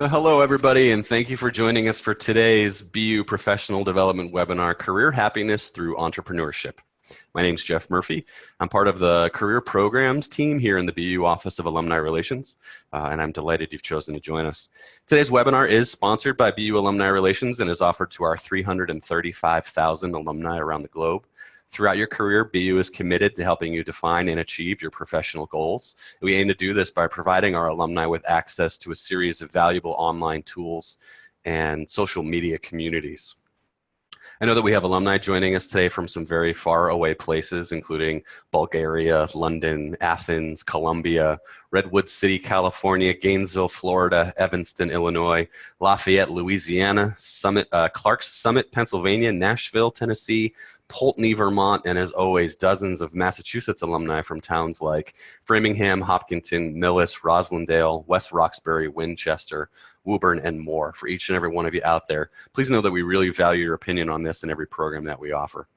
Hello, everybody, and thank you for joining us for today's BU Professional Development Webinar, Career Happiness Through Entrepreneurship. My name is Jeff Murphy. I'm part of the Career Programs team here in the BU Office of Alumni Relations, and I'm delighted you've chosen to join us. Today's webinar is sponsored by BU Alumni Relations and is offered to our 335,000 alumni around the globe. Throughout your career, BU is committed to helping you define and achieve your professional goals. We aim to do this by providing our alumni with access to a series of valuable online tools and social media communities. I know that we have alumni joining us today from some very far away places, including Bulgaria, London, Athens, Colombia, Redwood City, California, Gainesville, Florida, Evanston, Illinois, Lafayette, Louisiana, Clarks Summit, Pennsylvania, Nashville, Tennessee, Poultney, Vermont, and as always, dozens of Massachusetts alumni from towns like Framingham, Hopkinton, Millis, Roslindale, West Roxbury, Winchester, Woburn, and more. For each and every one of you out there, please know that we really value your opinion on this in every program that we offer.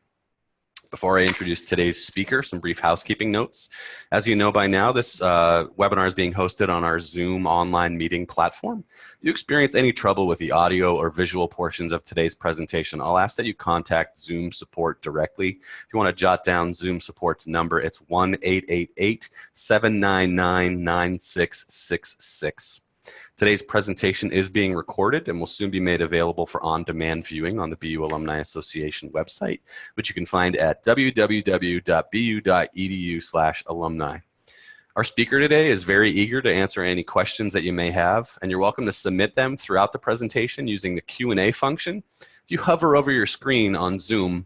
Before I introduce today's speaker, some brief housekeeping notes. As you know by now, this webinar is being hosted on our Zoom online meeting platform. If you experience any trouble with the audio or visual portions of today's presentation, I'll ask that you contact Zoom support directly. If you want to jot down Zoom support's number, it's 1-888-799-9666. Today's presentation is being recorded and will soon be made available for on-demand viewing on the BU Alumni Association website, which you can find at www.bu.edu/alumni. Our speaker today is very eager to answer any questions that you may have, and you're welcome to submit them throughout the presentation using the Q&A function. If you hover over your screen on Zoom,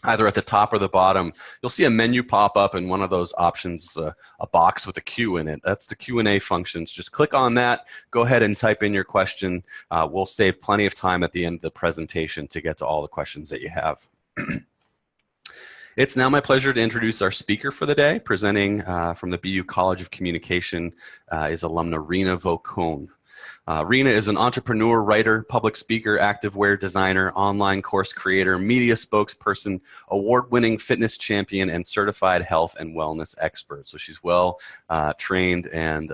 either at the top or the bottom, you'll see a menu pop up, and one of those options, a box with a Q in it. That's the Q&A functions. Just click on that, go ahead and type in your question. We'll save plenty of time at the end of the presentation to get to all the questions that you have. It's now my pleasure to introduce our speaker for the day. Presenting from the BU College of Communication is alumna Reena Vokoun. Reena is an entrepreneur, writer, public speaker, activewear designer, online course creator, media spokesperson, award-winning fitness champion, and certified health and wellness expert. So she's well trained and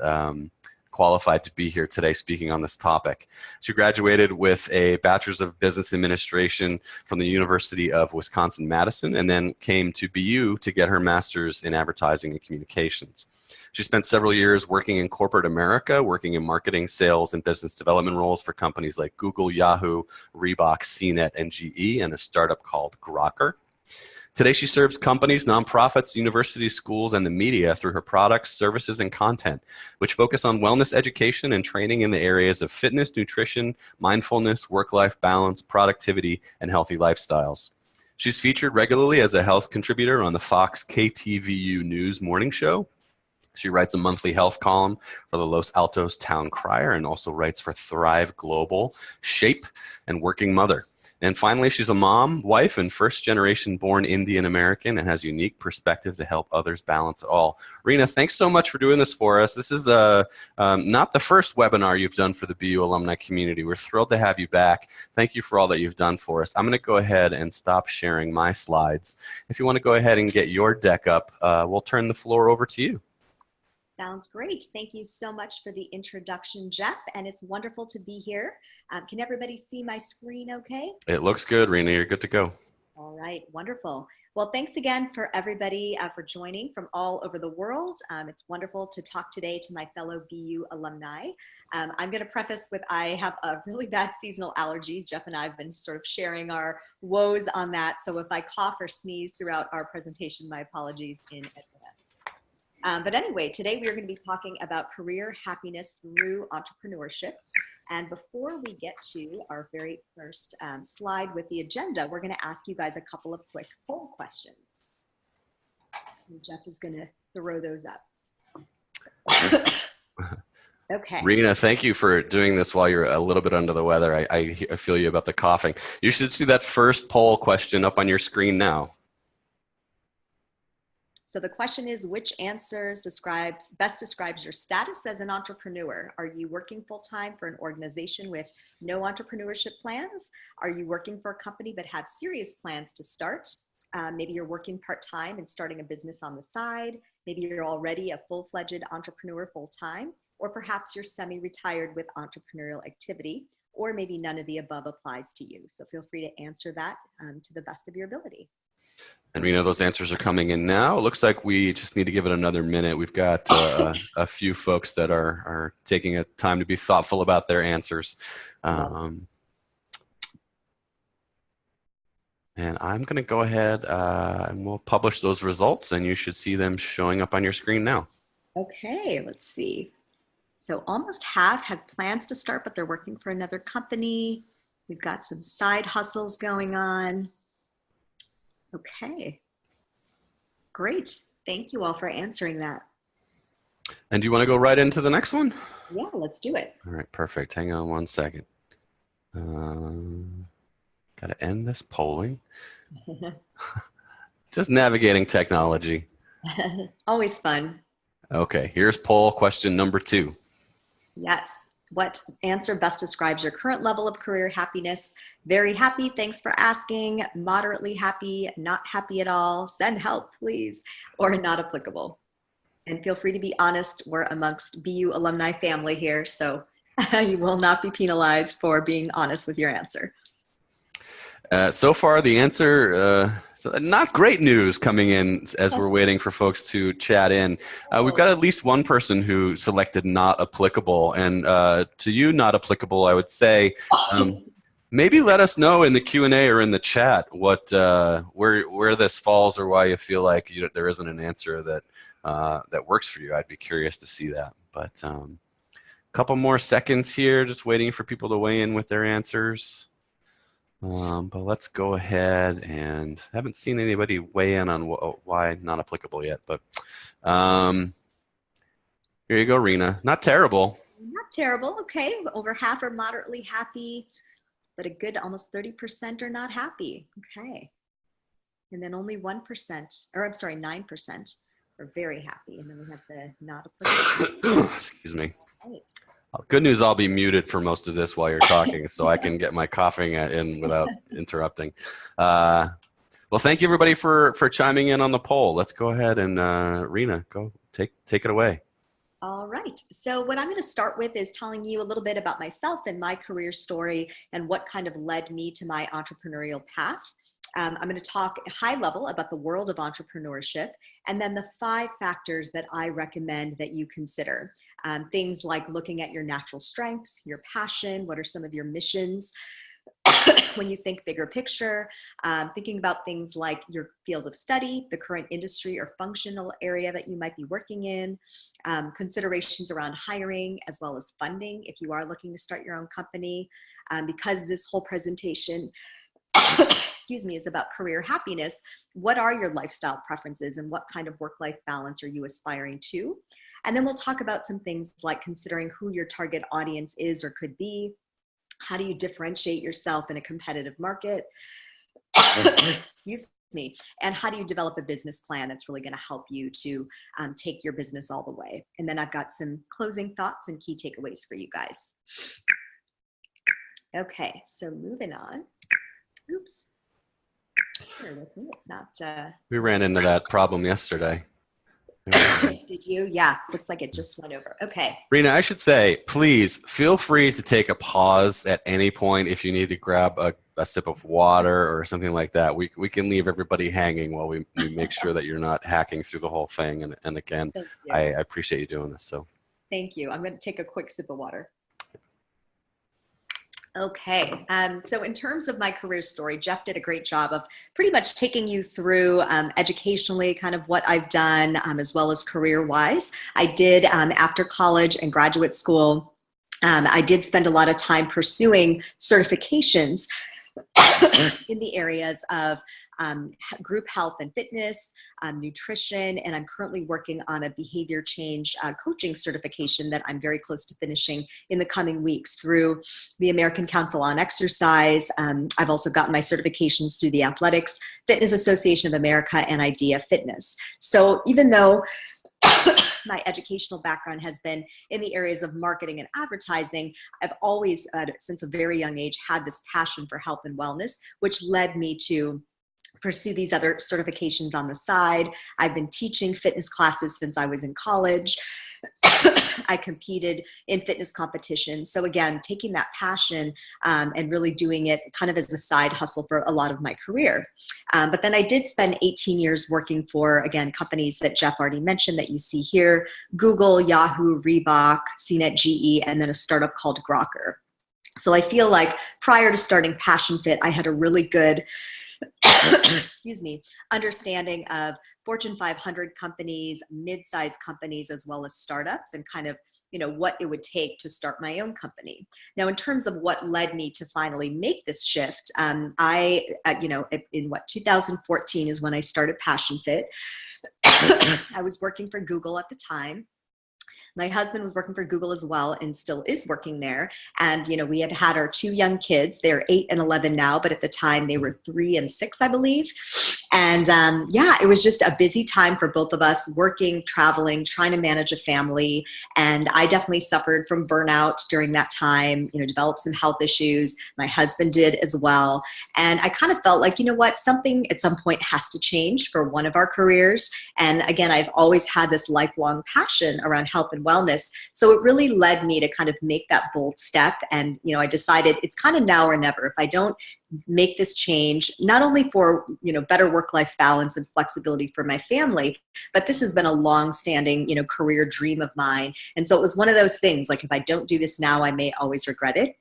qualified to be here today speaking on this topic. She graduated with a Bachelor's of Business Administration from the University of Wisconsin-Madison and then came to BU to get her master's in advertising and communications. She spent several years working in corporate America, working in marketing, sales, and business development roles for companies like Google, Yahoo, Reebok, CNET, and GE, and a startup called Grokr. Today, she serves companies, nonprofits, universities, schools, and the media through her products, services, and content, which focus on wellness education and training in the areas of fitness, nutrition, mindfulness, work-life balance, productivity, and healthy lifestyles. She's featured regularly as a health contributor on the Fox KTVU News morning show. She writes a monthly health column for the Los Altos Town Crier and also writes for Thrive Global, Shape, and Working Mother. And finally, she's a mom, wife, and first-generation born Indian American and has a unique perspective to help others balance it all. Reena, thanks so much for doing this for us. This is not the first webinar you've done for the BU alumni community. We're thrilled to have you back. Thank you for all that you've done for us. I'm going to go ahead and stop sharing my slides. If you want to go ahead and get your deck up, we'll turn the floor over to you. Sounds great. Thank you so much for the introduction, Jeff, and it's wonderful to be here. Can everybody see my screen okay? It looks good, Reena. You're good to go. All right, wonderful. Well, thanks again for everybody for joining from all over the world. It's wonderful to talk today to my fellow BU alumni. I'm going to preface with I have a really bad seasonal allergies. Jeff and I have been sort of sharing our woes on that. So if I cough or sneeze throughout our presentation, my apologies in advance. But anyway, today we are going to be talking about career happiness through entrepreneurship. And before we get to our very first slide with the agenda, we're going to ask you guys a couple of quick poll questions. And Jeff is going to throw those up. Okay. Reena, thank you for doing this while you're a little bit under the weather. I feel you about the coughing. You should see that first poll question up on your screen now. So the question is, which answers best describes your status as an entrepreneur? Are you working full-time for an organization with no entrepreneurship plans? Are you working for a company but have serious plans to start? Maybe you're working part-time and starting a business on the side. Maybe you're already a full-fledged entrepreneur full-time. or perhaps you're semi-retired with entrepreneurial activity, or maybe none of the above applies to you. So feel free to answer that to the best of your ability. And we know those answers are coming in now. It looks like we just need to give it another minute. We've got a few folks that are taking a time to be thoughtful about their answers. And I'm going to go ahead and we'll publish those results, and you should see them showing up on your screen now. Okay, let's see. So almost half have plans to start, but they're working for another company. We've got some side hustles going on. Okay, great. Thank you all for answering that. And do you want to go right into the next one? Yeah, let's do it. All right, perfect. Hang on one second. Got to end this polling. Just navigating technology. Always fun. Okay, here's poll question number 2. Yes. What answer best describes your current level of career happiness? Very happy, thanks for asking. Moderately happy, not happy at all. Send help, please. Or not applicable. And feel free to be honest. We're amongst BU alumni family here, so you will not be penalized for being honest with your answer. So far, the answer, not great news coming in as we're waiting for folks to chat in. We've got at least one person who selected not applicable. And to you, not applicable, I would say, maybe let us know in the Q&A or in the chat what where this falls, or why you feel like there isn't an answer that that works for you. I'd be curious to see that. But a couple more seconds here, just waiting for people to weigh in with their answers. But let's go ahead, and I haven't seen anybody weigh in on why not applicable yet. But here you go, Reena. Not terrible. Not terrible. Okay, over half are moderately happy, but a good almost 30% are not happy. Okay, and then only 1%, or I'm sorry, 9% are very happy, and then we have the not applicable. Excuse me. Right. Good news, I'll be muted for most of this while you're talking, so I can get my coughing in without interrupting. Well, thank you, everybody, for chiming in on the poll. Let's go ahead and, Reena, go take it away. All right. So what I'm going to start with is telling you a little bit about myself and my career story and what kind of led me to my entrepreneurial path. I'm going to talk high level about the world of entrepreneurship, and then the 5 factors that I recommend that you consider. Things like looking at your natural strengths, your passion, what are some of your missions when you think bigger picture, thinking about things like your field of study, the current industry or functional area that you might be working in, considerations around hiring as well as funding if you are looking to start your own company. Because this whole presentation excuse me, is about career happiness, what are your lifestyle preferences and what kind of work-life balance are you aspiring to? And then we'll talk about some things like considering who your target audience is or could be. How do you differentiate yourself in a competitive market? Excuse me. And how do you develop a business plan that's really going to help you to take your business all the way? And then I've got some closing thoughts and key takeaways for you guys. Okay, so moving on. Oops. Bear with me. It's not. We ran into that problem yesterday. Did you? Yeah, looks like it just went over. Okay. Reena, I should say, please feel free to take a pause at any point if you need to grab a sip of water or something like that. We can leave everybody hanging while we make sure that you're not hacking through the whole thing. And again, I appreciate you doing this. So thank you. I'm going to take a quick sip of water. Okay, so in terms of my career story, Jeff did a great job of pretty much taking you through educationally kind of what I've done as well as career-wise. I did, after college and graduate school, I did spend a lot of time pursuing certifications in the areas of group health and fitness, nutrition, and I'm currently working on a behavior change coaching certification that I'm very close to finishing in the coming weeks through the American Council on Exercise. I've also gotten my certifications through the Athletics Fitness Association of America and Idea Fitness. So even though my educational background has been in the areas of marketing and advertising, I've always, since a very young age, had this passion for health and wellness, which led me to pursue these other certifications on the side. I've been teaching fitness classes since I was in college. I competed in fitness competitions. So again, taking that passion and really doing it kind of as a side hustle for a lot of my career. But then I did spend 18 years working for, again, companies that Jeff already mentioned that you see here: Google, Yahoo, Reebok, CNET, GE, and then a startup called Grokr. So I feel like prior to starting Passion Fit, I had a really good excuse me, understanding of Fortune 500 companies, mid-sized companies, as well as startups, and kind of, what it would take to start my own company. Now, in terms of what led me to finally make this shift, I, in 2014 is when I started Passion Fit. I was working for Google at the time. My husband was working for Google as well and still is working there. And, we had our 2 young kids. They're 8 and 11 now, but at the time they were 3 and 6, I believe. And it was just a busy time for both of us, working, traveling, trying to manage a family. And I definitely suffered from burnout during that time, developed some health issues. My husband did as well. And I kind of felt like, something at some point has to change for one of our careers. And again, I've always had this lifelong passion around health and wellness. So it really led me to kind of make that bold step. And, I decided it's kind of now or never. If I don't make this change, not only for, better work-life balance and flexibility for my family, but this has been a long-standing, career dream of mine. And so it was one of those things, like, if I don't do this now, I may always regret it.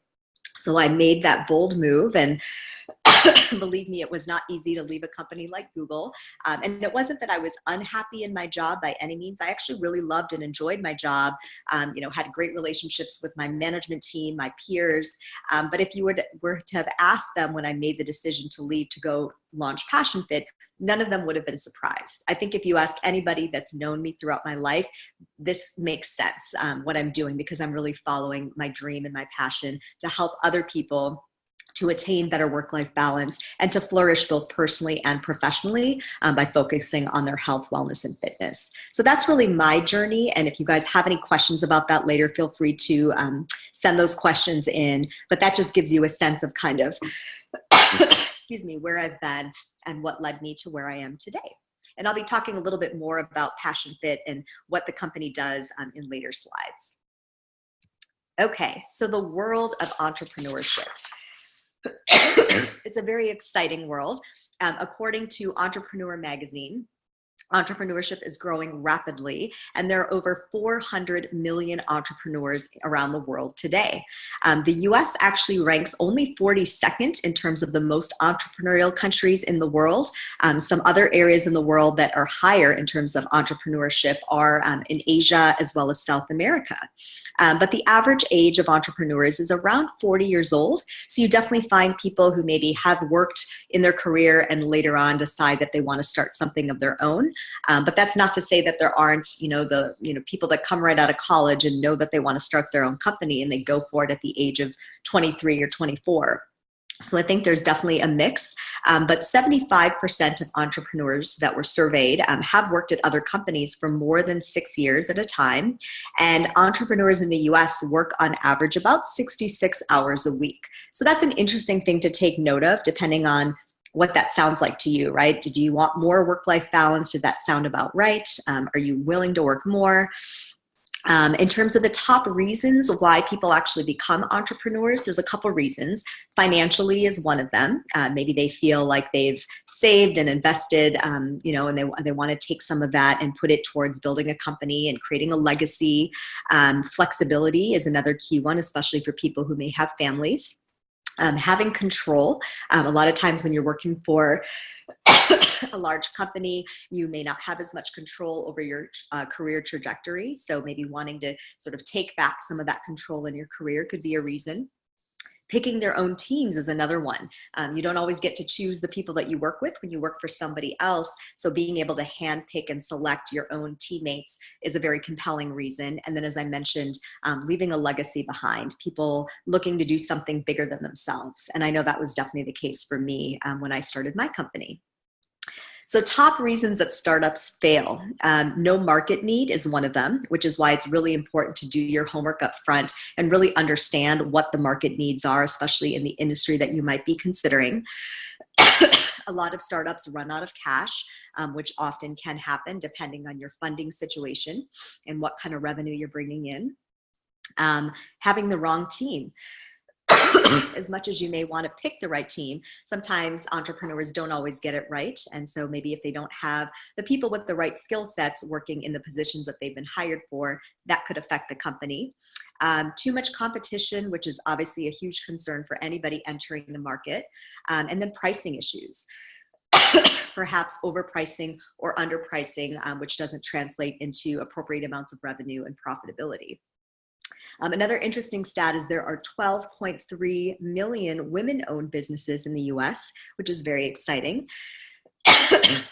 So I made that bold move, and believe me, it was not easy to leave a company like Google. And it wasn't that I was unhappy in my job by any means. I actually really loved and enjoyed my job, had great relationships with my management team, my peers. But if you were to have asked them when I made the decision to leave to go launch Passion Fit, none of them would have been surprised. I think if you ask anybody that's known me throughout my life, this makes sense, what I'm doing, because I'm really following my dream and my passion to help other people to attain better work-life balance and to flourish both personally and professionally by focusing on their health, wellness, and fitness. So that's really my journey. And if you guys have any questions about that later, feel free to send those questions in. But that just gives you a sense of kind of, excuse me, where I've been and what led me to where I am today. And I'll be talking a little bit more about Passion Fit and what the company does in later slides. Okay, so the world of entrepreneurship. It's a very exciting world. According to Entrepreneur Magazine, entrepreneurship is growing rapidly, and there are over 400 million entrepreneurs around the world today. The US actually ranks only 42nd in terms of the most entrepreneurial countries in the world. Some other areas in the world that are higher in terms of entrepreneurship are in Asia as well as South America. But the average age of entrepreneurs is around 40 years old. So you definitely find people who maybe have worked in their career and later on decide that they want to start something of their own. But that's not to say that there aren't, people that come right out of college and know that they want to start their own company and they go for it at the age of 23 or 24. So I think there's definitely a mix, but 75% of entrepreneurs that were surveyed have worked at other companies for more than 6 years at a time. And entrepreneurs in the US work on average about 66 hours a week. So that's an interesting thing to take note of, depending on what that sounds like to you, right? Did you want more work-life balance? Did that sound about right? Are you willing to work more? In terms of the top reasons why people actually become entrepreneurs, there's a couple reasons. Financially is one of them. Maybe they feel like they've saved and invested, and they want to take some of that and put it towards building a company and creating a legacy. Flexibility is another key one, especially for people who may have families. Having control. A lot of times when you're working for a large company, you may not have as much control over your career trajectory. So maybe wanting to sort of take back some of that control in your career could be a reason. Picking their own teams is another one. You don't always get to choose the people that you work with when you work for somebody else. So being able to handpick and select your own teammates is a very compelling reason. And then, as I mentioned, leaving a legacy behind, people looking to do something bigger than themselves. And I know that was definitely the case for me when I started my company. So top reasons that startups fail. No market need is one of them, which is why it's really important to do your homework up front and really understand what the market needs are, especially in the industry that you might be considering. A lot of startups run out of cash, which often can happen depending on your funding situation and what kind of revenue you're bringing in. Having the wrong team. As much as you may want to pick the right team, sometimes entrepreneurs don't always get it right. And so maybe if they don't have the people with the right skill sets working in the positions that they've been hired for, that could affect the company. Too much competition, which is obviously a huge concern for anybody entering the market. And then pricing issues. Perhaps overpricing or underpricing, which doesn't translate into appropriate amounts of revenue and profitability. Another interesting stat is there are 12.3 million women-owned businesses in the US, which is very exciting.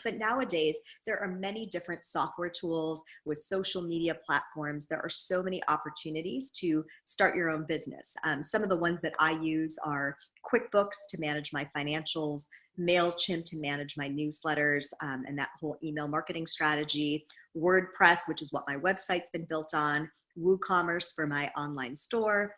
But nowadays, there are many different software tools with social media platforms. There are so many opportunities to start your own business. Some of the ones that I use are QuickBooks to manage my financials, MailChimp to manage my newsletters and that whole email marketing strategy, WordPress, which is what my website's been built on, WooCommerce for my online store,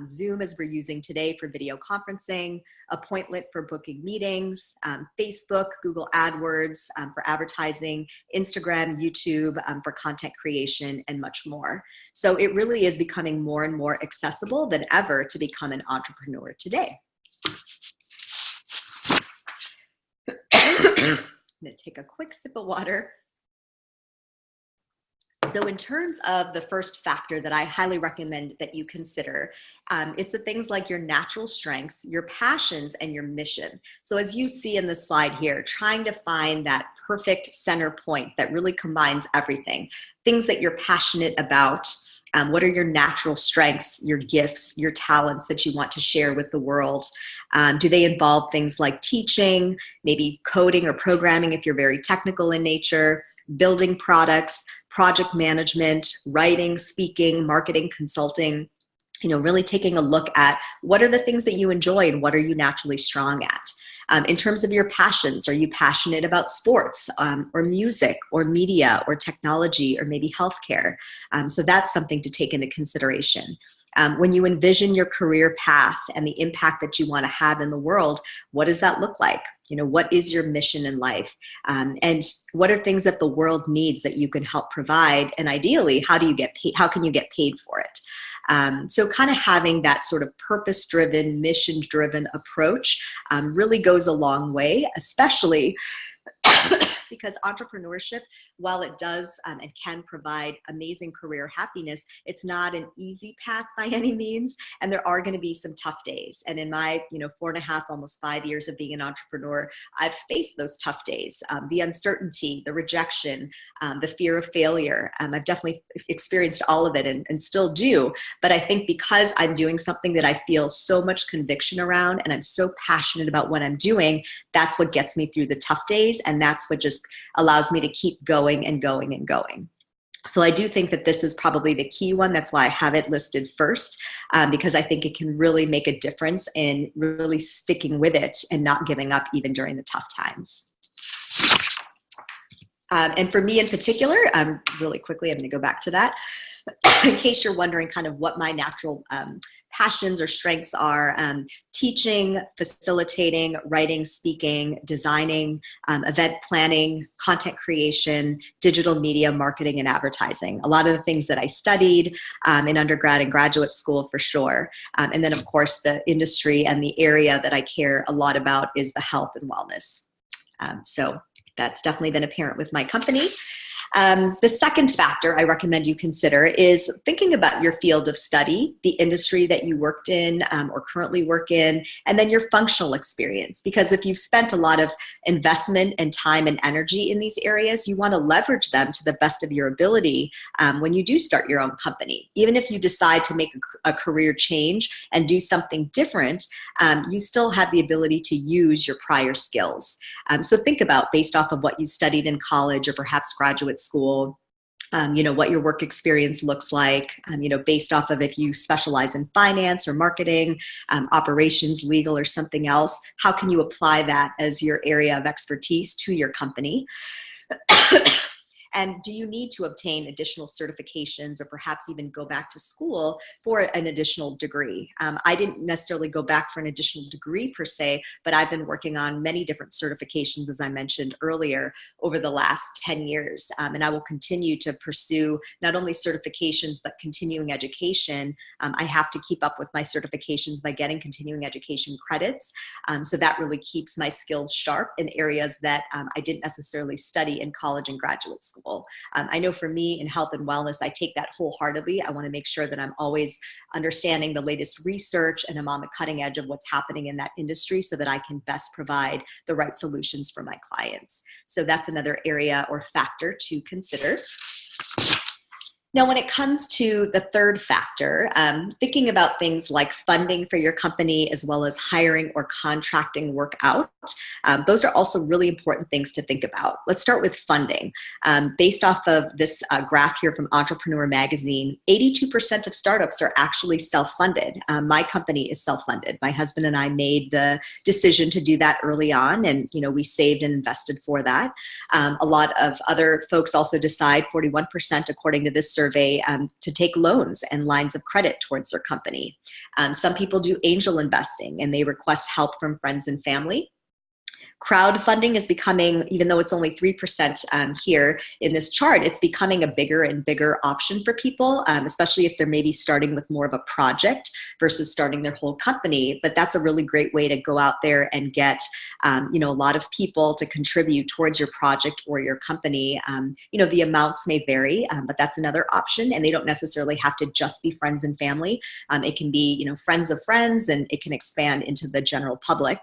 Zoom as we're using today for video conferencing, Appointment for booking meetings, Facebook, Google AdWords for advertising, Instagram, YouTube for content creation, and much more. So it really is becoming more and more accessible than ever to become an entrepreneur today. I'm going to take a quick sip of water. So in terms of the first factor that I highly recommend that you consider, it's the things like your natural strengths, your passions, and your mission. So as you see in the slide here, trying to find that perfect center point that really combines everything, things that you're passionate about. What are your natural strengths, your gifts, your talents that you want to share with the world? Do they involve things like teaching, maybe coding or programming if you're very technical in nature, building products, project management, writing, speaking, marketing, consulting? Really taking a look at what are the things that you enjoy and what are you naturally strong at. In terms of your passions, are you passionate about sports or music or media or technology or maybe healthcare? So that's something to take into consideration. When you envision your career path and the impact that you want to have in the world, what does that look like? What is your mission in life? And what are things that the world needs that you can help provide? And ideally, how do you get paid? How can you get paid for it? So kind of having that sort of purpose-driven, mission-driven approach really goes a long way, especially because entrepreneurship, while it does and can provide amazing career happiness, it's not an easy path by any means. And there are going to be some tough days. And in my 4.5, almost 5 years of being an entrepreneur, I've faced those tough days, the uncertainty, the rejection, the fear of failure. I've definitely experienced all of it and still do. But I think because I'm doing something that I feel so much conviction around and I'm so passionate about what I'm doing, that's what gets me through the tough days. And that's what just allows me to keep going and going and going. So I do think that this is probably the key one. That's why I have it listed first, because I think it can really make a difference in really sticking with it and not giving up even during the tough times. And for me in particular, really quickly, I'm going to go back to that. In case you're wondering kind of what my natural passions or strengths are, teaching, facilitating, writing, speaking, designing, event planning, content creation, digital media, marketing, and advertising. A lot of the things that I studied in undergrad and graduate school for sure. And then of course the industry and the area that I care a lot about is the health and wellness. So that's definitely been apparent with my company. The second factor I recommend you consider is thinking about your field of study, the industry that you worked in or currently work in, and then your functional experience. Because if you've spent a lot of investment and time and energy in these areas, you want to leverage them to the best of your ability when you do start your own company. Even if you decide to make a career change and do something different, you still have the ability to use your prior skills. So think about, based off of what you studied in college or perhaps graduate school, what your work experience looks like, based off of if you specialize in finance or marketing, operations, legal, or something else. How can you apply that as your area of expertise to your company? And do you need to obtain additional certifications or perhaps even go back to school for an additional degree? I didn't necessarily go back for an additional degree per se, but I've been working on many different certifications, as I mentioned earlier, over the last 10 years. And I will continue to pursue not only certifications, but continuing education. I have to keep up with my certifications by getting continuing education credits. So that really keeps my skills sharp in areas that I didn't necessarily study in college and graduate school. I know for me in health and wellness, I take that wholeheartedly. I want to make sure that I'm always understanding the latest research and I'm on the cutting edge of what's happening in that industry so that I can best provide the right solutions for my clients. So that's another area or factor to consider. Now, when it comes to the third factor, thinking about things like funding for your company as well as hiring or contracting work out, those are also really important things to think about. Let's start with funding. Based off of this graph here from Entrepreneur Magazine, 82% of startups are actually self-funded. My company is self-funded. My husband and I made the decision to do that early on, and we saved and invested for that. A lot of other folks also decide, 41% according to this survey, to take loans and lines of credit towards their company. Some people do angel investing and they request help from friends and family. Crowdfunding is becoming, even though it's only 3% here in this chart, it's becoming a bigger and bigger option for people, especially if they're maybe starting with more of a project versus starting their whole company. But that's a really great way to go out there and get, a lot of people to contribute towards your project or your company. The amounts may vary, but that's another option. And they don't necessarily have to just be friends and family. It can be, friends of friends, and it can expand into the general public.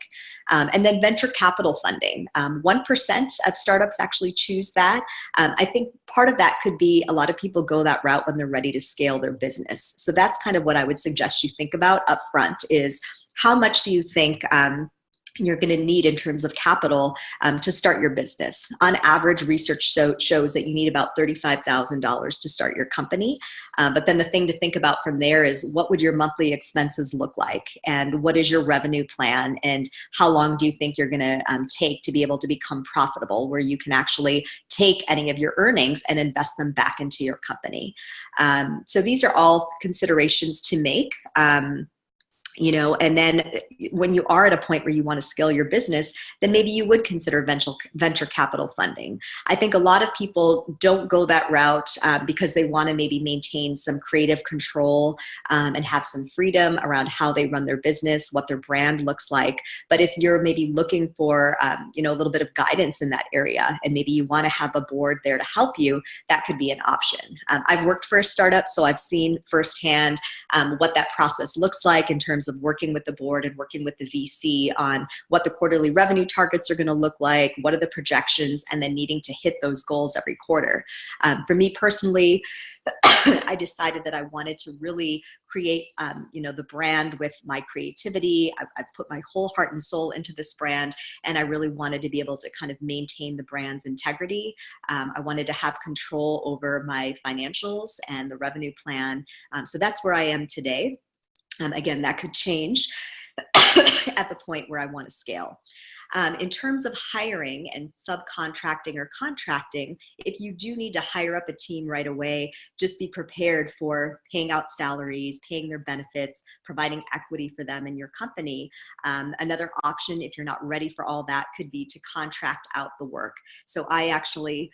And then venture capital funding. 1% of startups actually choose that. I think part of that could be a lot of people go that route when they're ready to scale their business. So that's kind of what I would suggest you think about up front is how much do you think you're going to need in terms of capital to start your business. On average, research shows that you need about $35,000 to start your company. But then the thing to think about from there is what would your monthly expenses look like? And what is your revenue plan? And how long do you think you're going to take to be able to become profitable, where you can actually take any of your earnings and invest them back into your company? So these are all considerations to make. And then when you are at a point where you want to scale your business, then maybe you would consider venture capital funding. I think a lot of people don't go that route because they want to maybe maintain some creative control and have some freedom around how they run their business, what their brand looks like. But if you're maybe looking for, a little bit of guidance in that area, and maybe you want to have a board there to help you, that could be an option. I've worked for a startup, so I've seen firsthand what that process looks like in terms of working with the board and working with the VC on what the quarterly revenue targets are going to look like, what are the projections, and then needing to hit those goals every quarter. For me personally, I decided that I wanted to really create, the brand with my creativity. I put my whole heart and soul into this brand, and I really wanted to be able to kind of maintain the brand's integrity. I wanted to have control over my financials and the revenue plan. So that's where I am today. Again, that could change at the point where I want to scale. In terms of hiring and subcontracting or contracting, if you do need to hire up a team right away, just be prepared for paying out salaries, paying their benefits, providing equity for them in your company. Another option, if you're not ready for all that, could be to contract out the work. So I actually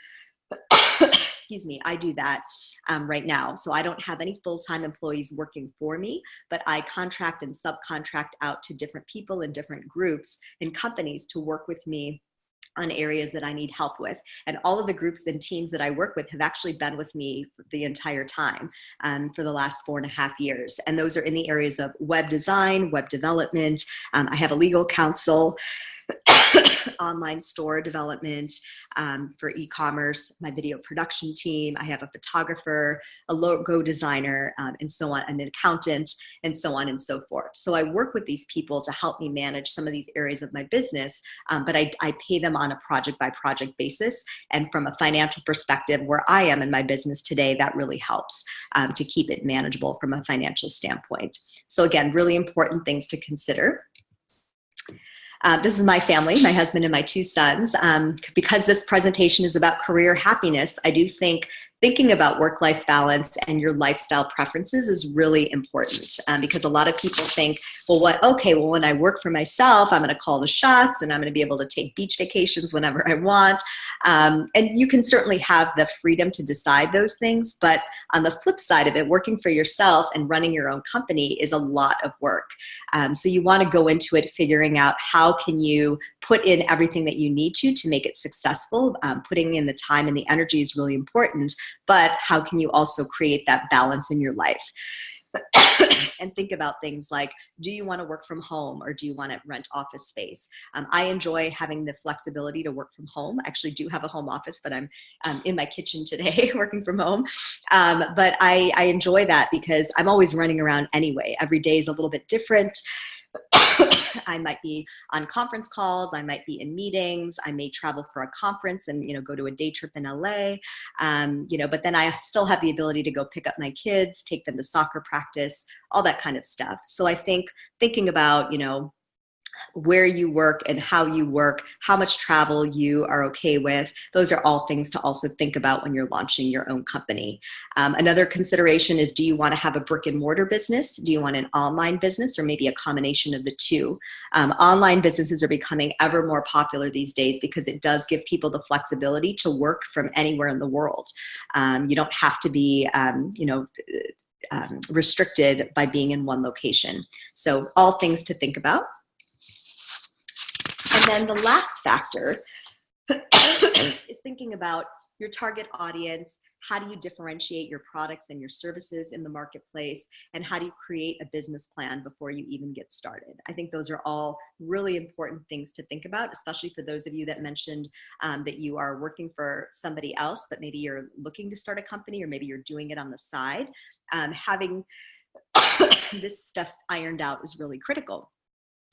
I do that right now. So I don't have any full-time employees working for me, but I contract and subcontract out to different people in different groups and companies to work with me on areas that I need help with. And all of the groups and teams that I work with have actually been with me the entire time for the last 4.5 years. And those are in the areas of web design, web development. I have a legal counsel. online store development for e-commerce, my video production team. I have a photographer, a logo designer, and so on, an accountant, and so on and so forth. So I work with these people to help me manage some of these areas of my business, but I pay them on a project by project basis. And from a financial perspective, where I am in my business today, that really helps to keep it manageable from a financial standpoint. So again, really important things to consider. This is my family, my husband and my two sons. Because this presentation is about career happiness, I do think thinking about work-life balance and your lifestyle preferences is really important, because a lot of people think, well, when I work for myself, I'm going to call the shots and I'm going to be able to take beach vacations whenever I want. And you can certainly have the freedom to decide those things. But on the flip side of it, working for yourself and running your own company is a lot of work. So you want to go into it figuring out how can you put in everything that you need to make it successful. Putting in the time and the energy is really important. But how can you also create that balance in your life? And think about things like, do you want to work from home or do you want to rent office space? I enjoy having the flexibility to work from home. I actually do have a home office, but I'm in my kitchen today working from home. But I enjoy that because I'm always running around anyway. Every day is a little bit different. I might be on conference calls. I might be in meetings. I may travel for a conference and, go to a day trip in LA. But then I still have the ability to go pick up my kids, take them to soccer practice, all that kind of stuff. So I think thinking about, where you work and how you work, how much travel you are okay with. Those are all things to also think about when you're launching your own company. Another consideration is, do you want to have a brick and mortar business? Do you want an online business, or maybe a combination of the two? Online businesses are becoming ever more popular these days because it does give people the flexibility to work from anywhere in the world. You don't have to be, restricted by being in one location. So all things to think about. And then the last factor is thinking about your target audience. How do you differentiate your products and your services in the marketplace? And how do you create a business plan before you even get started? I think those are all really important things to think about, especially for those of you that mentioned that you are working for somebody else, but maybe you're looking to start a company, or maybe you're doing it on the side. Having this stuff ironed out is really critical.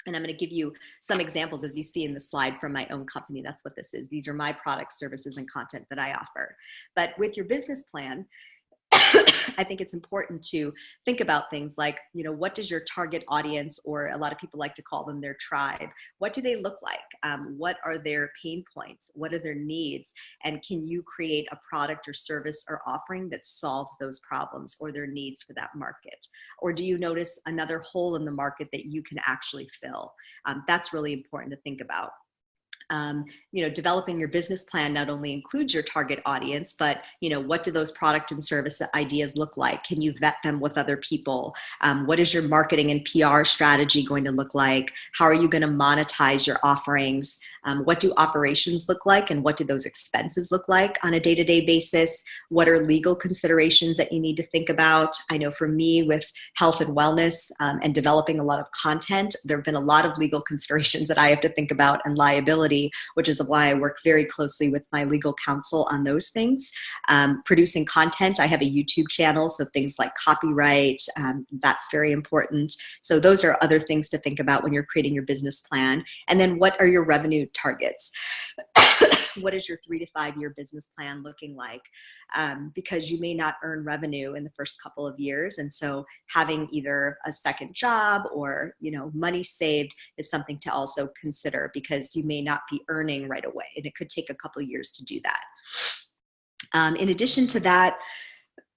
And I'm going to give you some examples, as you see in the slide, from my own company. That's what this is. These are my products, services, and content that I offer. But with your business plan, I think it's important to think about things like, what does your target audience, or a lot of people like to call them their tribe, what do they look like? What are their pain points? What are their needs? And can you create a product or service or offering that solves those problems or their needs for that market? Or do you notice another hole in the market that you can actually fill? That's really important to think about. Developing your business plan not only includes your target audience, but, what do those product and service ideas look like? Can you vet them with other people? What is your marketing and PR strategy going to look like? How are you going to monetize your offerings? What do operations look like, and what do those expenses look like on a day-to-day basis? What are legal considerations that you need to think about? I know for me, with health and wellness and developing a lot of content, there have been a lot of legal considerations that I have to think about, and liability, which is why I work very closely with my legal counsel on those things. Producing content, I have a YouTube channel, so things like copyright, that's very important. So those are other things to think about when you're creating your business plan. And then what are your revenue targets? What is your 3 to 5 year business plan looking like? Because you may not earn revenue in the first couple of years. And so having either a second job or, money saved is something to also consider, because you may not be earning right away, and it could take a couple of years to do that. In addition to that,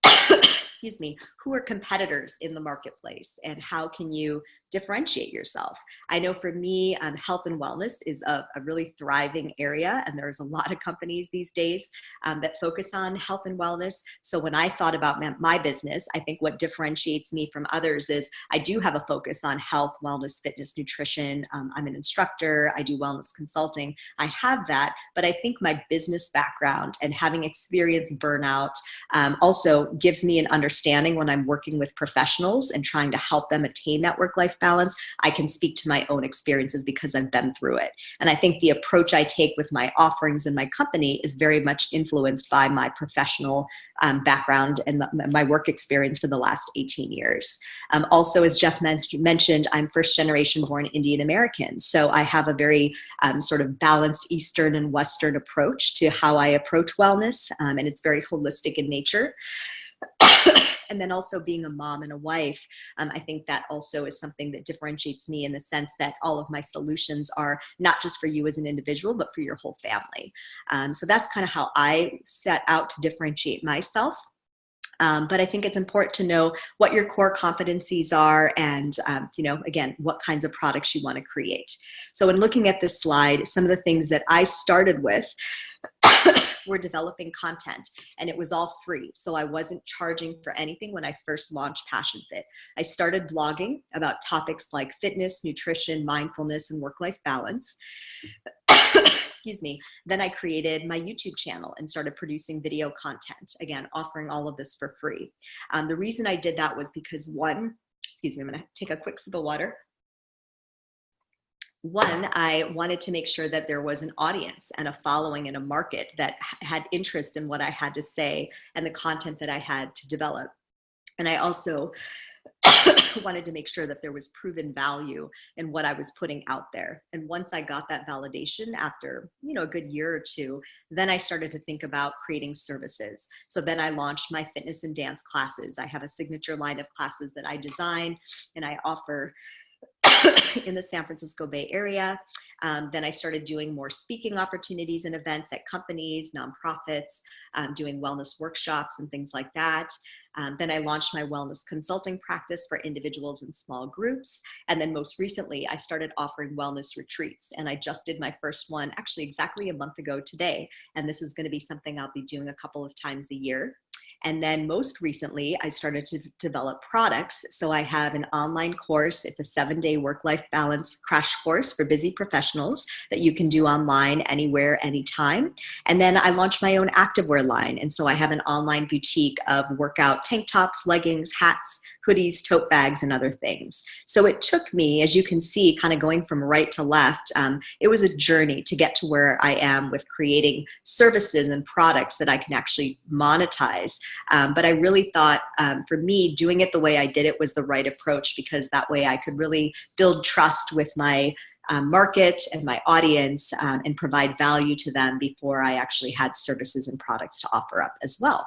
excuse me, who are competitors in the marketplace, and how can you differentiate yourself? I know for me, health and wellness is a really thriving area, and there's a lot of companies these days that focus on health and wellness. So when I thought about my business, I think what differentiates me from others is I do have a focus on health, wellness, fitness, nutrition. I'm an instructor. I do wellness consulting. I have that, but I think my business background and having experienced burnout also gives me an understanding understanding when I'm working with professionals and trying to help them attain that work-life balance, I can speak to my own experiences because I've been through it. And I think the approach I take with my offerings in my company is very much influenced by my professional background and my work experience for the last 18 years. Also, as Jeff mentioned, I'm first generation born Indian American. So I have a very sort of balanced Eastern and Western approach to how I approach wellness. And it's very holistic in nature. And then also being a mom and a wife, I think that also is something that differentiates me in the sense that all of my solutions are not just for you as an individual, but for your whole family. So that's kind of how I set out to differentiate myself. But I think it's important to know what your core competencies are and, again, what kinds of products you want to create. So in looking at this slide, some of the things that I started with were developing content, and it was all free. So I wasn't charging for anything when I first launched Passion Fit. I started blogging about topics like fitness, nutrition, mindfulness, and work-life balance. Excuse me. Then I created my YouTube channel and started producing video content, again, offering all of this for free. The reason I did that was because I'm going to take a quick sip of water. One, I wanted to make sure that there was an audience and a following and a market that had interest in what I had to say and the content that I had to develop. And I also wanted to make sure that there was proven value in what I was putting out there. And once I got that validation after, a good year or two, then I started to think about creating services. So then I launched my fitness and dance classes. I have a signature line of classes that I design and I offer in the San Francisco Bay Area. Then I started doing more speaking opportunities and events at companies, nonprofits, doing wellness workshops and things like that. Then I launched my wellness consulting practice for individuals and small groups. And then most recently, I started offering wellness retreats. And I just did my first one actually exactly a month ago today. And this is going to be something I'll be doing a couple of times a year. And then most recently, I started to develop products. So I have an online course. It's a 7-day work-life balance crash course for busy professionals that you can do online, anywhere, anytime. And then I launched my own activewear line. And so I have an online boutique of workout tank tops, leggings, hats, hoodies, tote bags, and other things. So it took me, as you can see, kind of going from right to left, it was a journey to get to where I am with creating services and products that I can actually monetize. But I really thought for me, doing it the way I did it was the right approach, because that way I could really build trust with my market and my audience and provide value to them before I actually had services and products to offer up as well.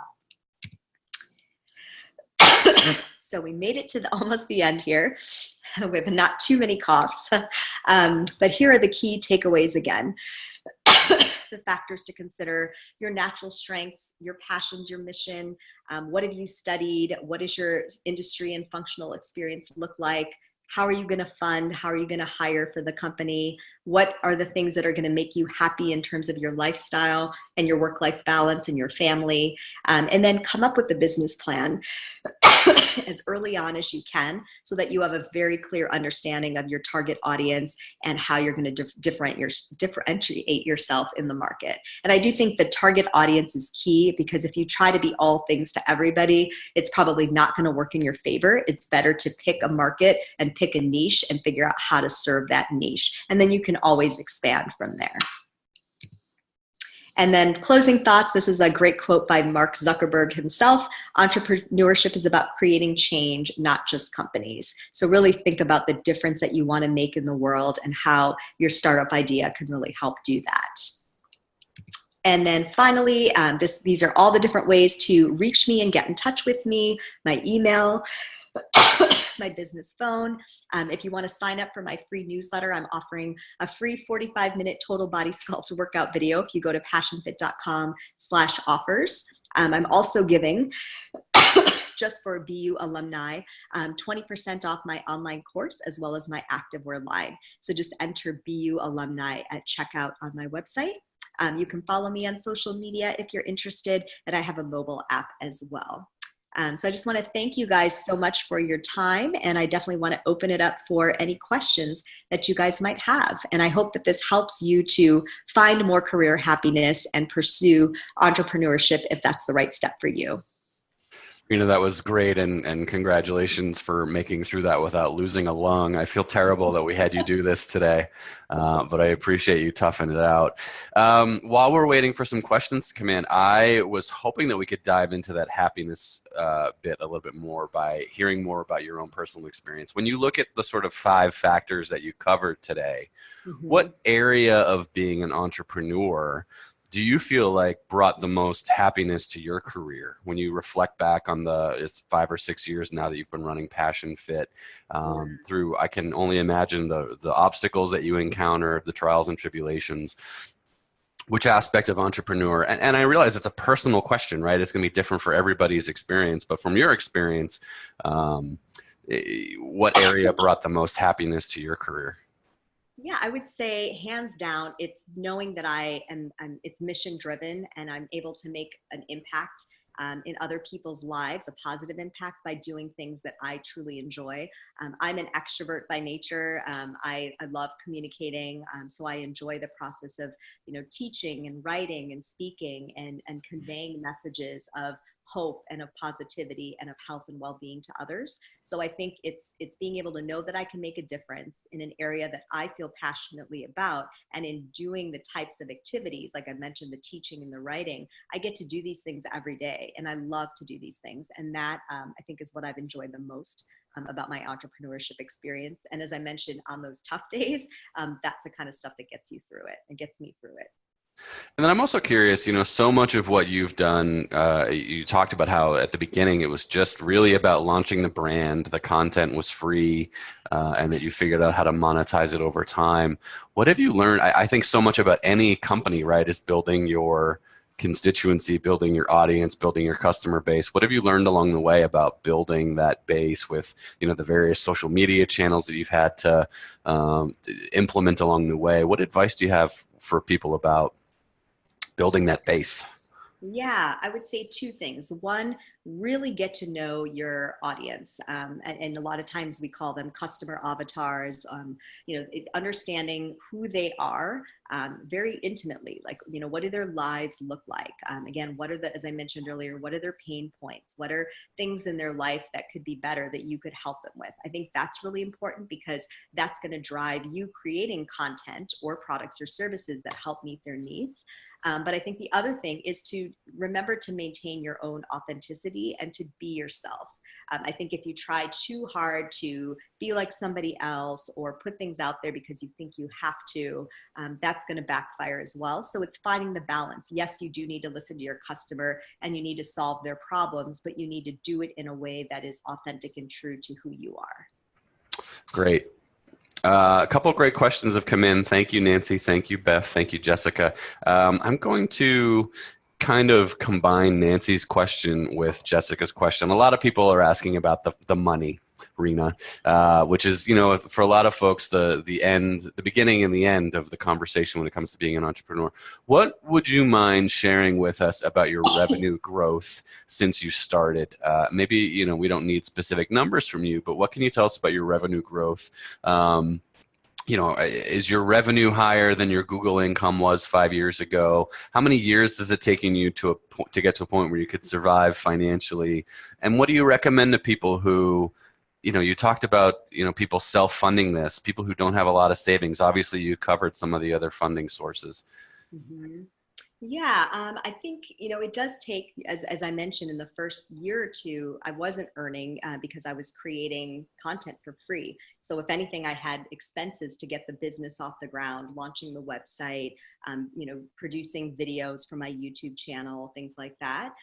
So we made it to almost the end here with not too many coughs. But here are the key takeaways again. The factors to consider: your natural strengths, your passions, your mission. What have you studied? What does your industry and functional experience look like? How are you going to fund? How are you going to hire for the company? What are the things that are going to make you happy in terms of your lifestyle and your work-life balance and your family? And then come up with the business plan as early on as you can, so that you have a very clear understanding of your target audience and how you're going to differentiate yourself in the market. And I do think the target audience is key, because if you try to be all things to everybody, it's probably not going to work in your favor. It's better to pick a market and pick a niche and figure out how to serve that niche. And then you can always expand from there. And then closing thoughts, this is a great quote by Mark Zuckerberg himself: entrepreneurship is about creating change, not just companies. So really think about the difference that you want to make in the world and how your startup idea can really help do that. And then finally, these are all the different ways to reach me and get in touch with me: my email, my business phone. If you want to sign up for my free newsletter, I'm offering a free 45-minute total body sculpt workout video if you go to passionfit.com/offers. I'm also giving, just for BU alumni, 20% off my online course as well as my activewear line. So just enter BU alumni at checkout on my website. You can follow me on social media if you're interested, and I have a mobile app as well. So I just want to thank you guys so much for your time, and I definitely want to open it up for any questions that you guys might have. And I hope that this helps you to find more career happiness and pursue entrepreneurship if that's the right step for you. That was great, and congratulations for making through that without losing a lung. I feel terrible that we had you do this today, but I appreciate you toughing it out. While we're waiting for some questions to come in, I was hoping that we could dive into that happiness bit a little bit more by hearing more about your own personal experience. When you look at the sort of 5 factors that you covered today, Mhm. what area of being an entrepreneur do you feel like brought the most happiness to your career when you reflect back on it's 5 or 6 years now that you've been running Passion Fit Yeah. through, I can only imagine the obstacles that you encounter, the trials and tribulations. Which aspect of entrepreneur, and I realize it's a personal question, right? It's going to be different for everybody's experience, but from your experience, um, what area brought the most happiness to your career? Yeah, I would say hands down, it's knowing that it's mission driven and I'm able to make an impact in other people's lives, a positive impact by doing things that I truly enjoy. I'm an extrovert by nature. I love communicating. So I enjoy the process of, teaching and writing and speaking and conveying messages of hope and of positivity and of health and well-being to others. So I think it's being able to know that I can make a difference in an area that I feel passionately about. And in doing the types of activities, like I mentioned, the teaching and the writing, I get to do these things every day. And I love to do these things. And that I think is what I've enjoyed the most about my entrepreneurship experience. And as I mentioned, on those tough days, that's the kind of stuff that gets you through it and gets me through it. And then I'm also curious, so much of what you've done, you talked about how at the beginning it was just really about launching the brand, the content was free, and that you figured out how to monetize it over time. What have you learned? I think so much about any company, right, is building your constituency, building your audience, building your customer base. What have you learned along the way about building that base with, the various social media channels that you've had to implement along the way? What advice do you have for people about building that base? Yeah, I would say two things. One, really get to know your audience. And a lot of times we call them customer avatars, understanding who they are very intimately. Like, what do their lives look like? Again, as I mentioned earlier, what are their pain points? What are things in their life that could be better that you could help them with? I think that's really important because that's going to drive you creating content or products or services that help meet their needs. But I think the other thing is to remember to maintain your own authenticity and to be yourself. I think if you try too hard to be like somebody else or put things out there because you think you have to, that's going to backfire as well. So it's finding the balance. Yes, you do need to listen to your customer and you need to solve their problems, but you need to do it in a way that is authentic and true to who you are. Great. A couple of great questions have come in. Thank you, Nancy. Thank you, Beth. Thank you, Jessica. I'm going to kind of combine Nancy's question with Jessica's question. A lot of people are asking about the money, Reena, which is, for a lot of folks, the beginning and the end of the conversation when it comes to being an entrepreneur. What would you mind sharing with us about your revenue growth since you started? Maybe, we don't need specific numbers from you, but what can you tell us about your revenue growth? Is your revenue higher than your Google income was 5 years ago? How many years does it taking you to get to a point where you could survive financially? And what do you recommend to people who, you talked about, people self-funding this, people who don't have a lot of savings? Obviously, you covered some of the other funding sources. Mm-hmm. Yeah, I think, it does take, as I mentioned, in the first year or two, I wasn't earning because I was creating content for free. So if anything, I had expenses to get the business off the ground, launching the website, producing videos for my YouTube channel, things like that.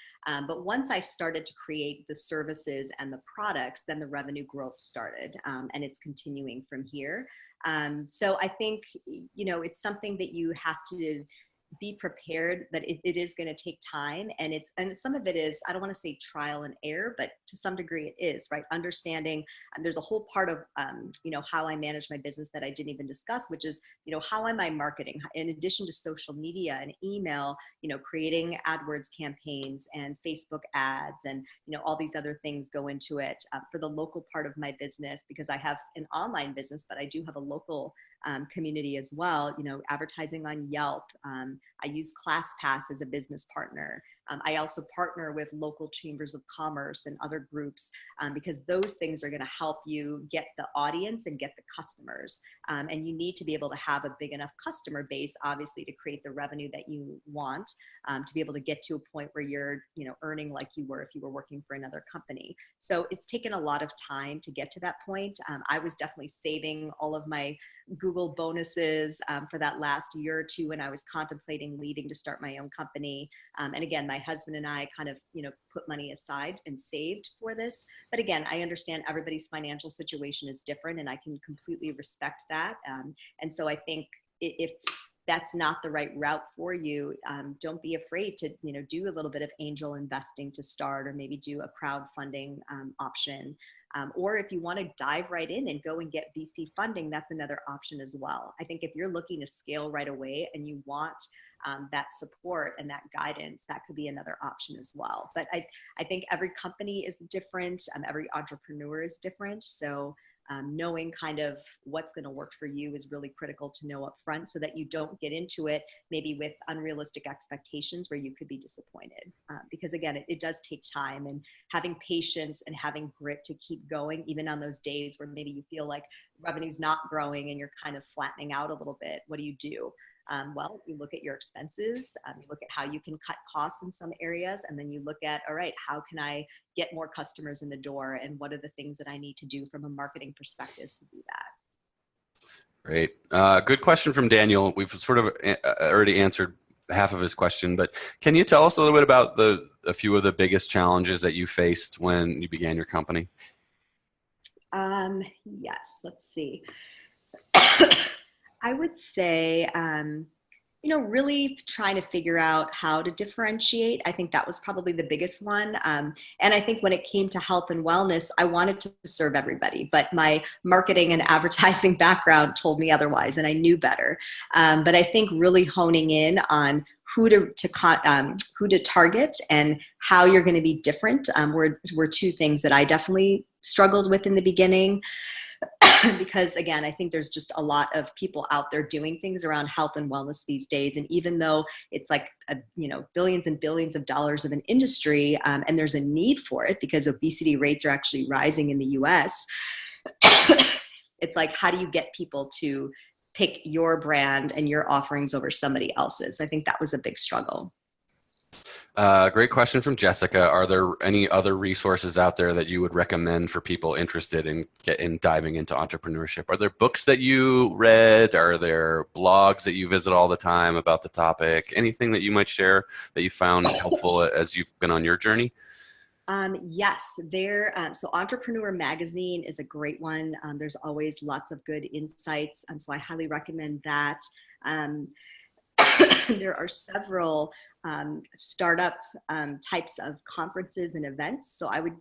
But once I started to create the services and the products, then the revenue growth started, and it's continuing from here. So I think, it's something that you have to be prepared that it is going to take time, and some of it is, I don't want to say trial and error, but to some degree it is, right? Understanding there's a whole part of how I manage my business that I didn't even discuss, which is how am I marketing in addition to social media and email, creating AdWords campaigns and Facebook ads, and all these other things go into it for the local part of my business, because I have an online business but I do have a local community as well, advertising on Yelp. I use ClassPass as a business partner. I also partner with local chambers of commerce and other groups because those things are going to help you get the audience and get the customers. And you need to be able to have a big enough customer base, obviously, to create the revenue that you want, to be able to get to a point where you're, earning like you were if you were working for another company. So it's taken a lot of time to get to that point. I was definitely saving all of my Google bonuses for that last year or two when I was contemplating leaving to start my own company. And again, my husband and I kind of, put money aside and saved for this. But again, I understand everybody's financial situation is different, and I can completely respect that. And so I think if that's not the right route for you, don't be afraid to, do a little bit of angel investing to start, or maybe do a crowdfunding option. Or if you want to dive right in and go and get VC funding, that's another option as well. I think if you're looking to scale right away and you want that support and that guidance, that could be another option as well. But I think every company is different. Every entrepreneur is different. So knowing kind of what's going to work for you is really critical to know up front, so that you don't get into it maybe with unrealistic expectations where you could be disappointed. Because again, it does take time, and having patience and having grit to keep going, even on those days where maybe you feel like revenue's not growing and you're kind of flattening out a little bit. What do? Well, you look at your expenses, you look at how you can cut costs in some areas, and then you look at, all right, how can I get more customers in the door, and what are the things that I need to do from a marketing perspective to do that? Great. Good question from Daniel. We've sort of already answered half of his question, but can you tell us a little bit about a few of the biggest challenges that you faced when you began your company? Yes, let's see. I would say, really trying to figure out how to differentiate. I think that was probably the biggest one. And I think when it came to health and wellness, I wanted to serve everybody, but my marketing and advertising background told me otherwise, and I knew better. But I think really honing in on who to target and how you're going to be different were two things that I definitely struggled with in the beginning. Because again, I think there's just a lot of people out there doing things around health and wellness these days. And even though it's like, billions and billions of dollars of an industry, and there's a need for it because obesity rates are actually rising in the US, it's like, how do you get people to pick your brand and your offerings over somebody else's? I think that was a big struggle. Great question from Jessica. Are there any other resources out there that you would recommend for people interested in diving into entrepreneurship? Are there books that you read? Are there blogs that you visit all the time about the topic? Anything that you might share that you found helpful as you've been on your journey? Yes, so Entrepreneur Magazine is a great one. There's always lots of good insights. So I highly recommend that. There are several startup types of conferences and events. So I would,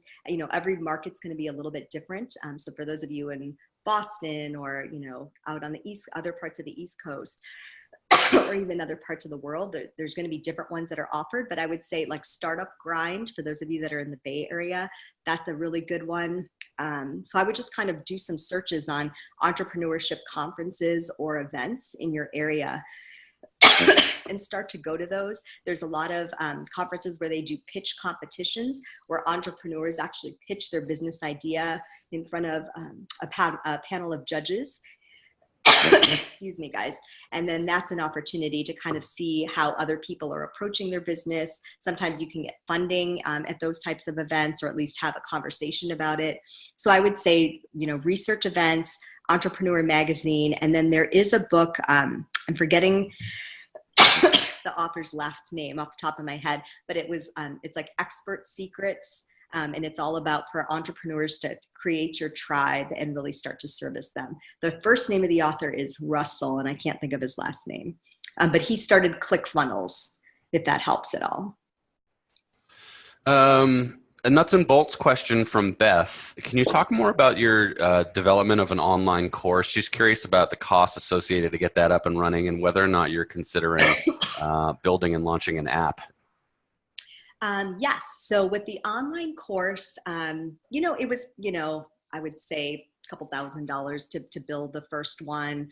every market's going to be a little bit different. So for those of you in Boston or, out on the other parts of the East Coast, or even other parts of the world, there's going to be different ones that are offered. But I would say like Startup Grind, for those of you that are in the Bay Area, that's a really good one. So I would just kind of do some searches on entrepreneurship conferences or events in your area and start to go to those. There's a lot of conferences where they do pitch competitions where entrepreneurs actually pitch their business idea in front of a panel of judges. Excuse me, guys. And then that's an opportunity to kind of see how other people are approaching their business. Sometimes you can get funding at those types of events, or at least have a conversation about it. So I would say, research events, Entrepreneur Magazine, and then there is a book, I'm forgetting the author's last name off the top of my head, but it's like Expert Secrets. And it's all about for entrepreneurs to create your tribe and really start to service them. The first name of the author is Russell, and I can't think of his last name. But he started ClickFunnels, if that helps at all. A nuts and bolts question from Beth. Can you talk more about your development of an online course? She's curious about the costs associated to get that up and running, and whether or not you're considering building and launching an app. Yes. So with the online course, it was, I would say a couple $1,000s to build the first one.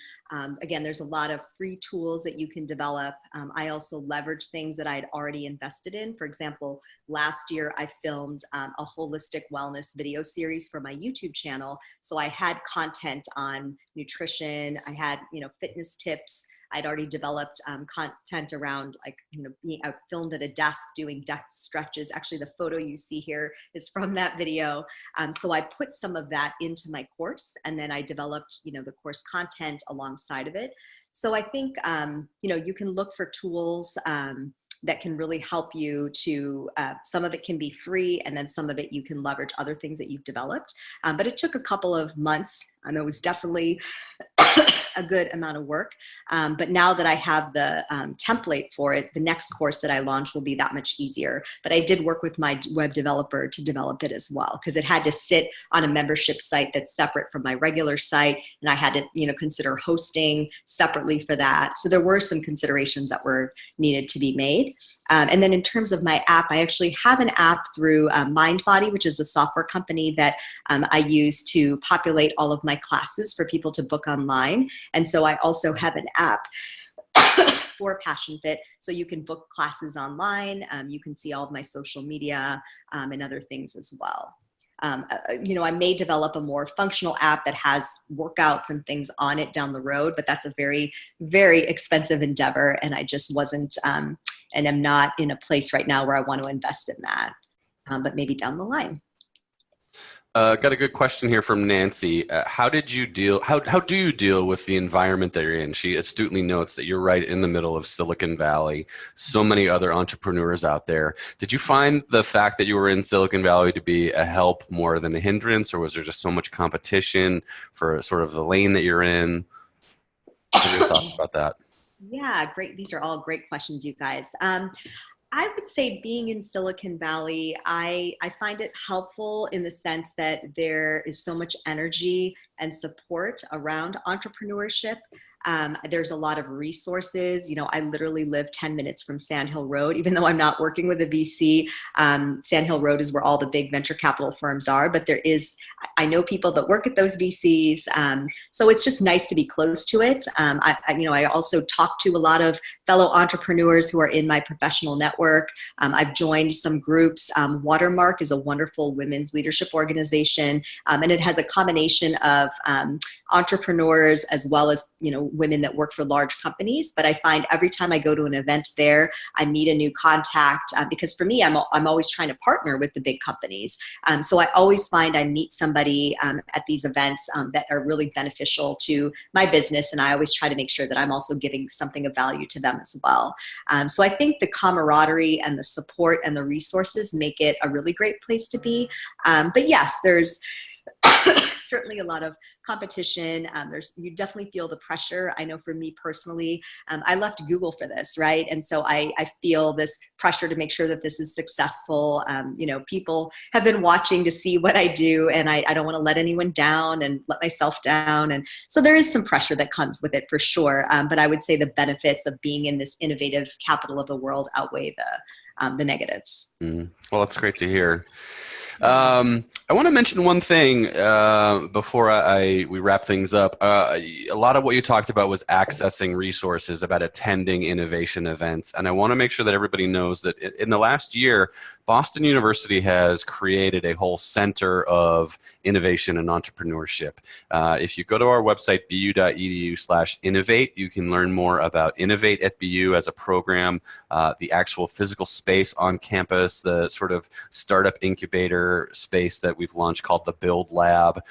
Again, there's a lot of free tools that you can develop. I also leverage things that I'd already invested in. For example, last year I filmed a holistic wellness video series for my YouTube channel. So I had content on nutrition, I had, fitness tips. I'd already developed content around I filmed at a desk doing desk stretches. Actually, the photo you see here is from that video. So I put some of that into my course, and then I developed, the course content alongside of it. So I think, you can look for tools that can really help you to, some of it can be free, and then some of it you can leverage other things that you've developed. But it took a couple of months. It was definitely a good amount of work. But now that I have the template for it, the next course that I launch will be that much easier. But I did work with my web developer to develop it as well, because it had to sit on a membership site that's separate from my regular site. And I had to, consider hosting separately for that. So there were some considerations that were needed to be made. And then in terms of my app, I actually have an app through MindBody, which is a software company that I use to populate all of my classes for people to book online. And so I also have an app for PassionFit, so you can book classes online. You can see all of my social media and other things as well. I may develop a more functional app that has workouts and things on it down the road, but that's a very, very expensive endeavor. And I just wasn't, and I'm not in a place right now where I want to invest in that, but maybe down the line. Got a good question here from Nancy. How do you deal with the environment that you're in? She astutely notes that you're right in the middle of Silicon Valley. So many other entrepreneurs out there. Did you find the fact that you were in Silicon Valley to be a help more than a hindrance, or was there just so much competition for sort of the lane that you're in? What are your thoughts about that? Yeah, great. These are all great questions, you guys. I would say being in Silicon Valley, I find it helpful in the sense that there is so much energy and support around entrepreneurship. There's a lot of resources. I literally live 10 minutes from Sand Hill Road, even though I'm not working with a VC. Sand Hill Road is where all the big venture capital firms are, but I know people that work at those VCs. So it's just nice to be close to it. I also talk to a lot of fellow entrepreneurs who are in my professional network. I've joined some groups. Watermark is a wonderful women's leadership organization, and it has a combination of entrepreneurs as well as women that work for large companies. But I find every time I go to an event there, I meet a new contact, because for me, I'm always trying to partner with the big companies. So I always find I meet somebody at these events that are really beneficial to my business, and I always try to make sure that I'm also giving something of value to them as well. So I think the camaraderie and the support and the resources make it a really great place to be. But yes, there's certainly a lot of competition. You definitely feel the pressure. I know for me personally, I left Google for this, right? And so I feel this pressure to make sure that this is successful. People have been watching to see what I do, and I don't want to let anyone down and let myself down. And so there is some pressure that comes with it for sure. But I would say the benefits of being in this innovative capital of the world outweigh the negatives. Well, that's great to hear. I want to mention one thing before we wrap things up. A lot of what you talked about was accessing resources, about attending innovation events. And I want to make sure that everybody knows that in the last year, Boston University has created a whole center of innovation and entrepreneurship. If you go to our website, bu.edu/innovate, you can learn more about Innovate at BU as a program, the actual physical space on campus, the sort of startup incubator space that we've launched called the Build Lab.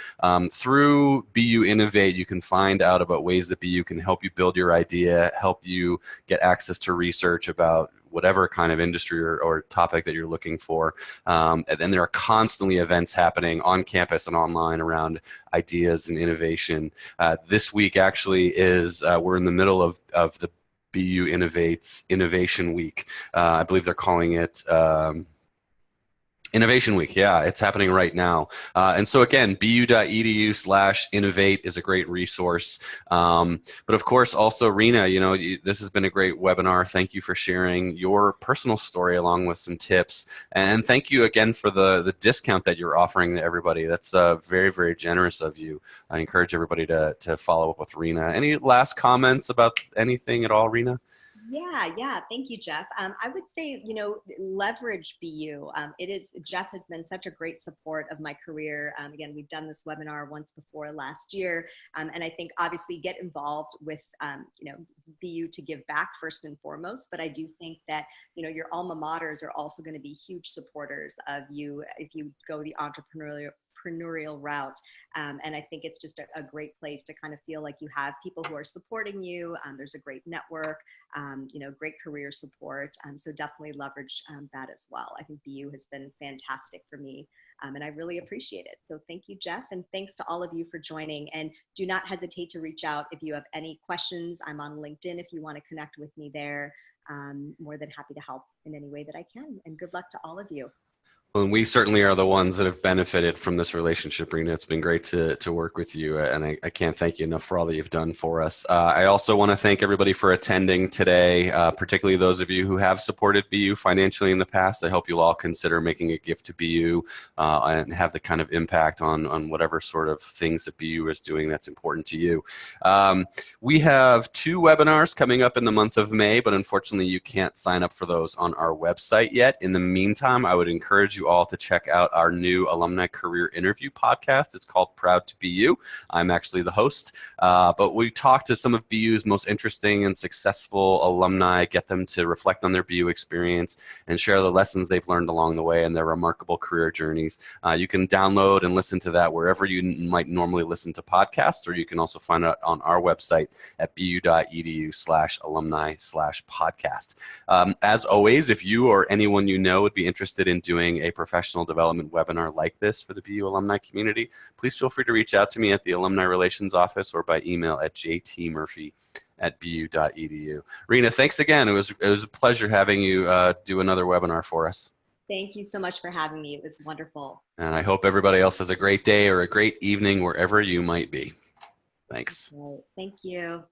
Through BU Innovate, you can find out about ways that BU can help you build your idea, help you get access to research about whatever kind of industry or topic that you're looking for. And then there are constantly events happening on campus and online around ideas and innovation. This week actually we're in the middle of the BU Innovates Innovation Week. I believe they're calling it Innovation Week, yeah, it's happening right now. And so again, bu.edu/innovate is a great resource. But of course, also Reena, this has been a great webinar. Thank you for sharing your personal story along with some tips. And thank you again for the discount that you're offering to everybody. That's very, very generous of you. I encourage everybody to follow up with Reena. Any last comments about anything at all, Reena? Yeah. Thank you, Jeff. I would say, leverage BU. Jeff has been such a great support of my career. Again, we've done this webinar once before last year. And I think obviously get involved with, BU to give back first and foremost. But I do think that, your alma maters are also going to be huge supporters of you if you go the entrepreneurial route. And I think it's just a great place to kind of feel like you have people who are supporting you. There's a great network, great career support. So definitely leverage that as well. I think BU has been fantastic for me. And I really appreciate it. So thank you, Jeff. And thanks to all of you for joining. And do not hesitate to reach out if you have any questions. I'm on LinkedIn if you want to connect with me there. More than happy to help in any way that I can. And good luck to all of you. Well, and we certainly are the ones that have benefited from this relationship, Reena. It's been great to work with you, and I can't thank you enough for all that you've done for us. I also want to thank everybody for attending today, particularly those of you who have supported BU financially in the past. I hope you'll all consider making a gift to BU and have the kind of impact on whatever sort of things that BU is doing that's important to you. We have 2 webinars coming up in the month of May, but unfortunately you can't sign up for those on our website yet. In the meantime, I would encourage you all to check out our new alumni career interview podcast. It's called Proud to BU. I'm actually the host, but we talk to some of BU's most interesting and successful alumni, get them to reflect on their BU experience and share the lessons they've learned along the way and their remarkable career journeys. You can download and listen to that wherever you might normally listen to podcasts, or you can also find it on our website at bu.edu/alumni/podcast. As always, if you or anyone you know would be interested in doing a professional development webinar like this for the BU alumni community, please feel free to reach out to me at the Alumni Relations Office or by email at jtmurphy@bu.edu. Reena, thanks again. It was a pleasure having you do another webinar for us. Thank you so much for having me. It was wonderful. And I hope everybody else has a great day or a great evening wherever you might be. Thanks. Right. Thank you.